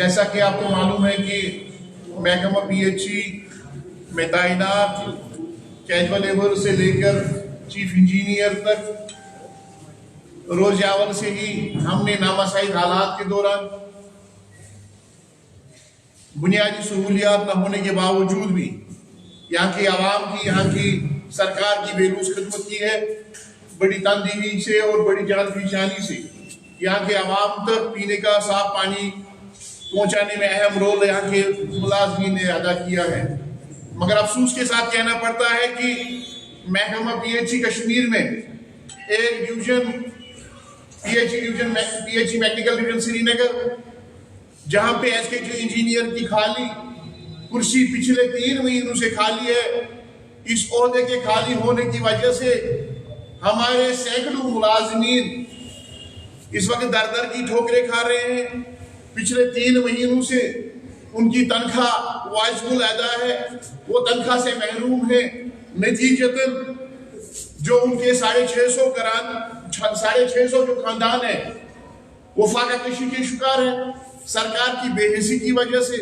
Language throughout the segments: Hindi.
जैसा कि आपको मालूम है कि महकमा पीएचई में तैनात कैजुअल लेबर से लेकर चीफ इंजीनियर तक रोज अव्वल से ही हमने नामासाइद हालात के दौरान बुनियादी सहूलियात न होने के बावजूद भी यहाँ की आवाम की, यहाँ की सरकार की बेलूस खिदमत की है। बड़ी तनदीही से और बड़ी जान पहचानी से यहाँ के आवाम तक पीने का साफ पानी पहुँचाने में अहम रोल यहाँ के मुलाजमीन ने अदा किया है। मगर अफसोस के साथ कहना पड़ता है कि महकमा पीएचई कश्मीर में एक division PHE mechanical division Srinagar, जहाँ पे एसकेटी इंजीनियर की खाली कुर्सी पिछले 3 महीनों से खाली है। इस ओहदे के खाली होने की वजह से हमारे सैकड़ों मुलाजमीन इस वक्त दर दर की ठोकरें खा रहे हैं। पिछले 3 महीनों से उनकी तनख्वाह वाजिबुल अदा है, वो तनख्वाह से महरूम है। नतीजतन जो उनके 650 जो खानदान है वो फाका कशी के शिकार है। सरकार की बेहिसी की वजह से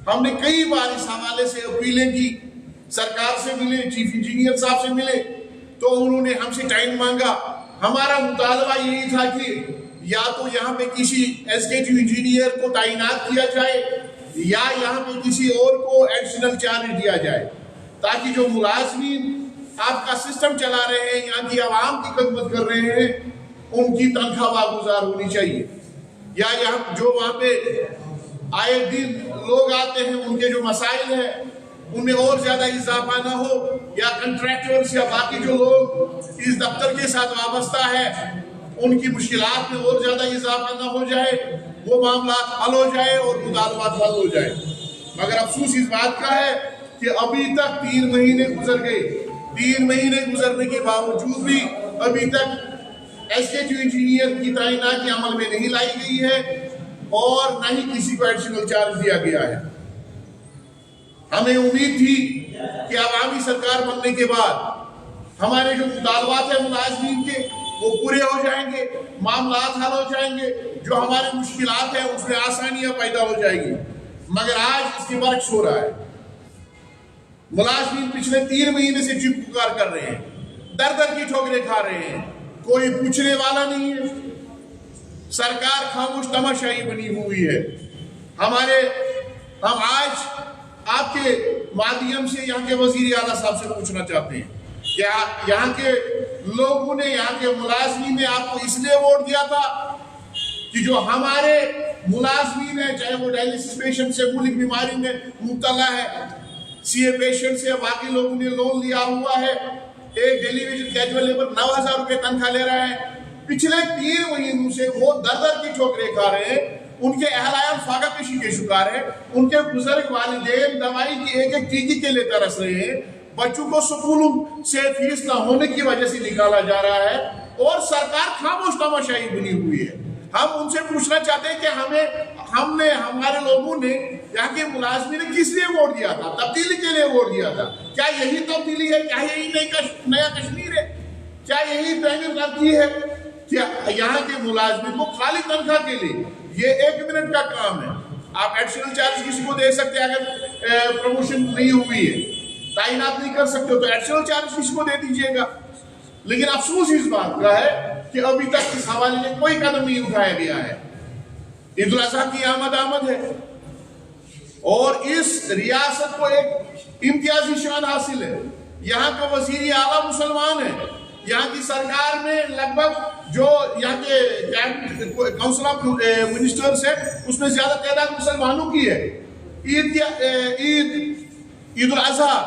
हमने कई बार इस हवाले से अपीलें की, सरकार से मिले, चीफ इंजीनियर साहब से मिले, तो उन्होंने हमसे टाइम मांगा। हमारा मुतालबा यही था कि या तो यहाँ पे किसी एसकेटी इंजीनियर को तैनात किया जाए या यहाँ पे किसी और को एडिशनल चार्ज दिया जाए, ताकि जो मुलाजमीन आपका सिस्टम चला रहे हैं, यहाँ की आवाम की खिदमत कर रहे हैं, उनकी तनख्वाह वागुजार होनी चाहिए। या यहाँ जो वहाँ पे आए दिन लोग आते हैं, उनके जो मसाइल हैं उनमें और ज्यादा इजाफा ना हो, या कंट्रैक्टर्स या बाकी जो लोग इस दफ्तर के साथ वाबस्ता है उनकी मुश्किलात में और ज्यादा इजाफा ना हो जाए, वो मामला हल हो जाए और मुतालबात हल हो जाए। मगर अफसोस इस बात का है कि अभी तक 3 महीने गुजर गए। 3 महीने गुजरने के बावजूद भी अभी तक एसकेटी इंजीनियर की तैनाती अमल में नहीं लाई गई है और न ही किसी को एडिशनल चार्ज दिया गया है। हमें उम्मीद थी कि आवामी सरकार बनने के बाद हमारे जो मुतालबात है मुलाजमीन के वो पूरे हो जाएंगे, मामलात हल हो जाएंगे, जो हमारे मुश्किलात हैं उसमें आसानियां पैदा हो जाएगी। मगर आज इसके बरक्स हो रहा है। मुलाजमीन पिछले 3 महीने से चीख पुकार कर रहे हैं, दर दर की ठोकरें खा रहे हैं, कोई पूछने वाला नहीं है। सरकार खामोश तमाशाई बनी हुई है। हम आज आपके माध्यम से यहाँ के वजीर आला साहब से पूछना चाहते हैं, क्या यहाँ के लोगों ने, यहाँ के मुलाजमीन ने आपको इसलिए वोट दिया था कि जो हमारे मुलाजमीन है, चाहे वो डायलिसिस पेशेंट से, मूलिक बीमारी में मुब्तला है, सीए पेशेंट से, बाकी लोगों ने लोन लिया हुआ है, एक डेलीवेशन कैजुअल लेबर 9,000 रुपये तनख्वाह ले रहा है, पिछले 3 महीनों से वो दर दर की ठोकरें खा रहे हैं। उनके अहलायान फाका कशी के शिकार है, उनके बुजुर्ग वालिदैन दवाई की एक टीकी के लिए तरस रहे हैं, बच्चों को स्कूलों से फीस न होने की वजह से निकाला जा रहा है और सरकार खामोश तमाशाई बनी हुई है। हम उनसे पूछना चाहते हैं कि हमारे लोगों ने, यहाँ के मुलाजमीन ने किस लिए वोट दिया था? तब्दीली के लिए वोट दिया था। क्या यही तब्दीली है? क्या यही नया कश्मीर है? क्या यही तहरीर करती है? क्या यहाँ के मुलाजमीन को खाली तनख्वाह के लिए ये 1 मिनट का काम है? आप एडिशनल चार्ज किसी को दे सकते हैं, अगर प्रमोशन नहीं हुई है, तैनात नहीं कर सकते हो तो एडिशनल चार्ज किसी को दे दीजिएगा। लेकिन अफसोस इस बात का है कि अभी तक इस हवाले में कोई कदम नहीं उठाया गया है। ईद उल अजहा की आमद है और इस रियासत को एक इम्तियाजी शान हासिल है। यहाँ का वजीर आला मुसलमान है। यहाँ की सरकार में लगभग जो यहाँ के काउंसिल ऑफ मिनिस्टर्स है उसमें ज्यादा तादाद मुसलमानों की है। ईद उल अजहा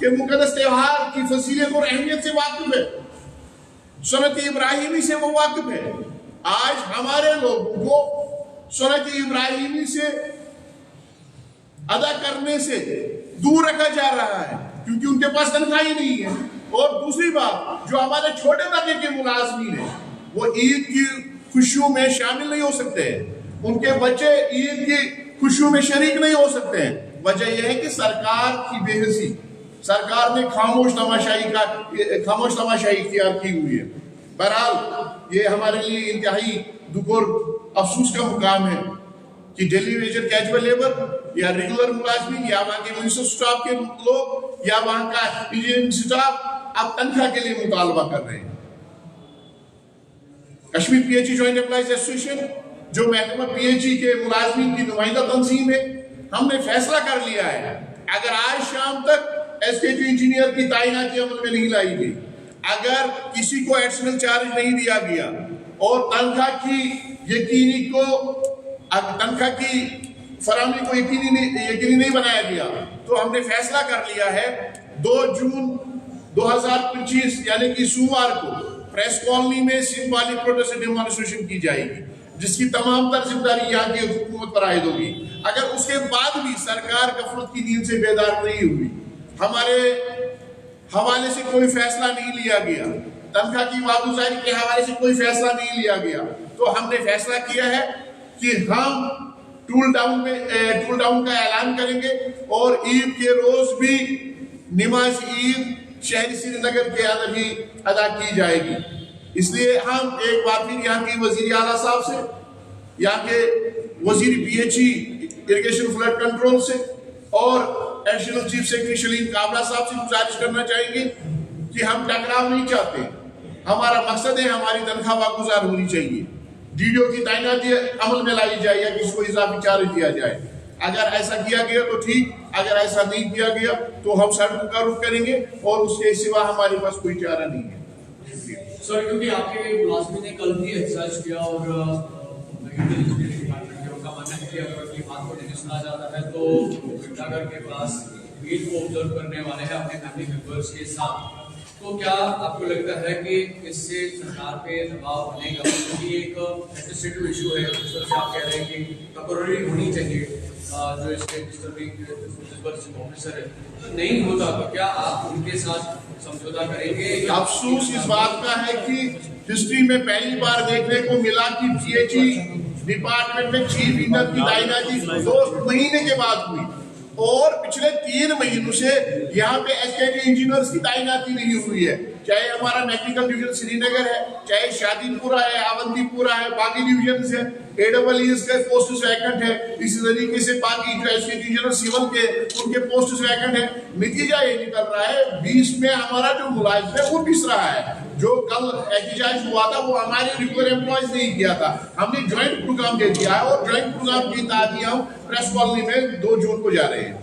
के मुकद्दस त्योहार की फजीलत और अहमियत से वाकिफ है, सुन्नत इब्राहिमी से वो वाकिफ है। आज हमारे लोगों को सुन्नत इब्राहिमी से अदा करने से दूर रखा जा रहा है क्योंकि उनके पास तनख्वाह ही नहीं है। और दूसरी बात, जो हमारे छोटे दर्जे के मुलाजमीन है वो ईद की खुशियों में शामिल नहीं हो सकते हैं, उनके बच्चे ईद की खुशियों में शरीक नहीं हो सकते हैं। वजह यह है कि सरकार की बेहसी, सरकार ने खामोश तमाशाई इख्तियार की हुई है। बहरहाल ये हमारे लिए इंतहाई दुख और अफसोस का मुकाम है कि डेली वेजर कैजुअल लेबर या रेगुलर मुलाजमीन या वहां के म्यूनिसिपल स्टाफ के लोग या वहां का इंजीनियरिंग स्टाफ अब तनख्वाह के लिए मुतालबा कर रहे हैं। Kashmir PHE joint employees association जो महकमा पीएचई के मुलाजमीन की नुमाइंदा तंजीम है, हमने फैसला कर लिया है अगर आज शाम तक एसकेटी इंजीनियर की तैनाती अमल में नहीं लाई गई, अगर किसी को एडिशनल चार्ज नहीं दिया गया और तनख्वाह की फराहमी को यकीनी नहीं बनाया गया, तो हमने फैसला कर लिया है 2 जून 2025 यानी कि सोमवार को प्रेस कॉलोनी में सिंबॉलिक प्रोटेस्ट डेमोन्स्ट्रेशन की जाएगी, जिसकी तमाम तर जिम्मेदारी यहाँ की हुकूमत पर आयद होगी। अगर उसके बाद भी सरकार गफलत की नींद से बेदार नहीं हुई, हमारे हवाले से कोई फैसला नहीं लिया गया, तनख्वाह की वागुजारी के हवाले से कोई फैसला नहीं लिया गया, तो हमने फैसला किया है कि हम टूल डाउन का ऐलान करेंगे और ईद के रोज भी नमाज ईद शहरी श्रीनगर के अंदर ही अदा की जाएगी। इसलिए हम एक बार फिर यहाँ की वजीर आला साहब से, यहाँ के वजीर पीएचई इरिगेशन फ्लड कंट्रोल से और एडिशनल चीफ सेक्रेटरी शलीम काबरा साहब से गुजारिश करना चाहेंगे कि हम टकराव नहीं चाहते। हमारा मकसद है हमारी तनख्वाह वागुजार होनी चाहिए, डीडीओ की तैनाती अमल में लाई जाए या किसी को इजाफी चार्ज दिया जाए। अगर ऐसा किया गया तो ठीक, अगर ऐसा नहीं किया गया तो हम सड़कों का रुख करेंगे और उसके सिवा हमारे पास कोई चारा नहीं है। सर, क्योंकि आपके मुलाजमी ने कल भी एहतजाज किया और डिपार्टमेंट के उनका मानना है कि अगर ये बात को नहीं सुना जाता है तो घंटाघर के पास ईद को ऑब्जर्व करने वाले हैं अपने फैमिली मेंबर्स के साथ, तो क्या आपको लगता है कि इससे सरकार पे दबाव बनेगा? क्योंकि एक एडमिनिस्ट्रेटिव इशू है, जिस तरह से आप कह रहे हैं कि टेम्पोररी होनी चाहिए जो इसके डिस्ट्रिक्ट ऑफिसर है, तो नहीं होता तो क्या आप उनके साथ समझौता करेंगे? अफसोस इस बात का है कि हिस्ट्री में पहली बार देखने को मिला कि पीएचई डिपार्टमेंट में चीफ इंजीनियर की तैनाती 2 महीने के बाद हुई और पिछले 3 महीनों से यहाँ पे एसकेटी इंजीनियर्स की तैनाती नहीं हुई है। चाहे हमारा मैकेनिकल डिवीजन श्रीनगर है, चाहे शादीपुरा है, अवंतीपुरा है, बाकी डिवीजन है, AEEs के पोस्ट वैकेंट है, इसी तरीके से बाकी जो एसकेटी इंजीनियर सिविल के उनके पोस्ट वैकेंट है। नतीजा ये निकल रहा है 20 में हमारा जो मुलाजिम है वो पिस रहा है। जो कल एहतजाज हुआ था वो हमारे रेगुलर एम्प्लॉयज नहीं किया था, हमने ज्वाइंट प्रोग्राम दे दिया है और ज्वाइंट प्रोग्राम की तारीख हम प्रेस कॉलोनी में 2 जून को जा रहे हैं।